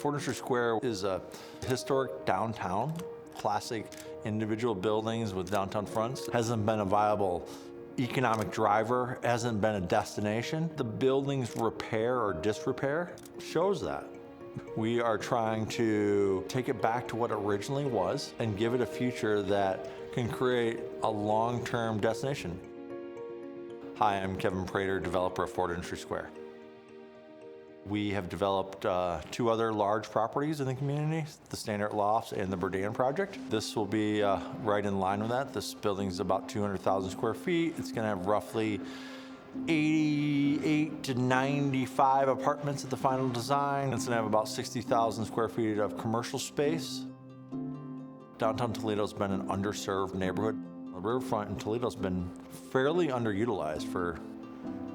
Ford Industry Square is a historic downtown, classic individual buildings with downtown fronts. Hasn't been a viable economic driver, hasn't been a destination. The building's repair or disrepair shows that. We are trying to take it back to what it originally was and give it a future that can create a long-term destination. Hi, I'm Kevin Prater, developer of Ford Industry Square. We have developed two other large properties in the community, the Standard Lofts and the Burdan project. This will be right in line with that. This building is about 200,000 square feet. It's going to have roughly 88 to 95 apartments at the final design. It's going to have about 60,000 square feet of commercial space. Downtown Toledo's been an underserved neighborhood. The riverfront in Toledo's been fairly underutilized for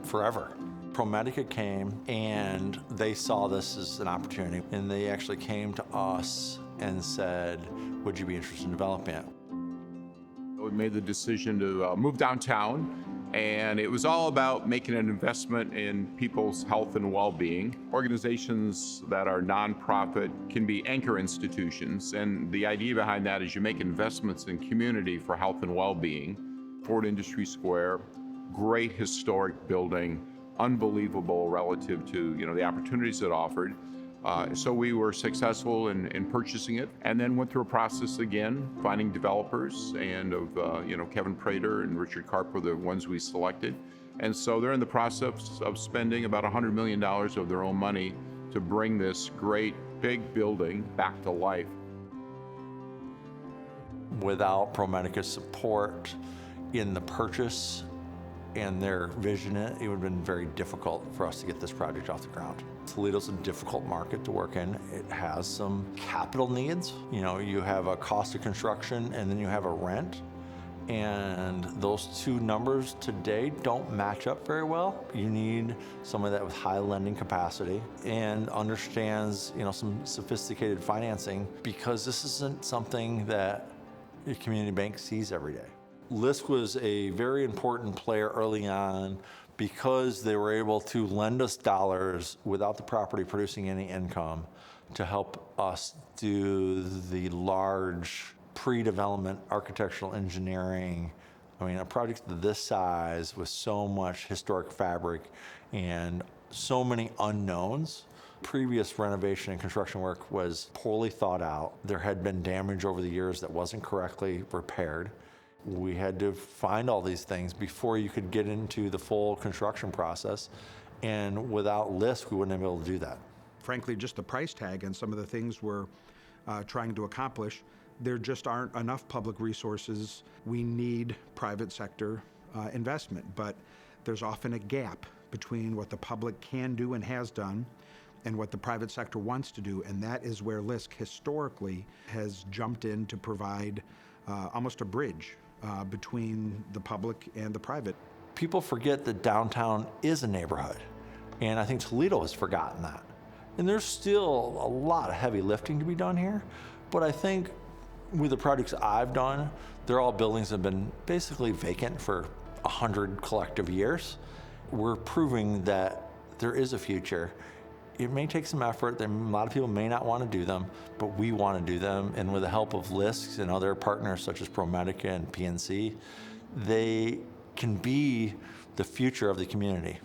forever. ProMedica came and they saw this as an opportunity, and they actually came to us and said, would you be interested in developing it? We made the decision to move downtown, and it was all about making an investment in people's health and well-being. Organizations that are nonprofit can be anchor institutions, and the idea behind that is you make investments in community for health and well-being. Ford Industry Square, great historic building, unbelievable relative to the opportunities it offered. So we were successful in purchasing it, and then went through a process again, finding developers, and of Kevin Prater and Richard Karp were the ones we selected. And so they're in the process of spending about $100 million of their own money to bring this great big building back to life. Without ProMedica's support in the purchase and their vision, it would have been very difficult for us to get this project off the ground. Toledo's a difficult market to work in. It has some capital needs. You have a cost of construction and then you have a rent. And those two numbers today don't match up very well. You need somebody that with high lending capacity and understands, some sophisticated financing, because this isn't something that a community bank sees every day. LISC was a very important player early on because they were able to lend us dollars without the property producing any income to help us do the large pre-development architectural engineering. A project of this size with so much historic fabric and so many unknowns. Previous renovation and construction work was poorly thought out. There had been damage over the years that wasn't correctly repaired. We had to find all these things before you could get into the full construction process. And without LISC, we wouldn't have been able to do that. Frankly, just the price tag and some of the things we're trying to accomplish, there just aren't enough public resources. We need private sector investment, but there's often a gap between what the public can do and has done and what the private sector wants to do. And that is where LISC historically has jumped in to provide almost a bridge between the public and the private. People forget that downtown is a neighborhood, and I think Toledo has forgotten that. And there's still a lot of heavy lifting to be done here, but I think with the projects I've done, they're all buildings that have been basically vacant for 100 collective years. We're proving that there is a future. It may take some effort. A lot of people may not want to do them, but we want to do them. And with the help of LISC and other partners such as ProMedica and PNC, they can be the future of the community.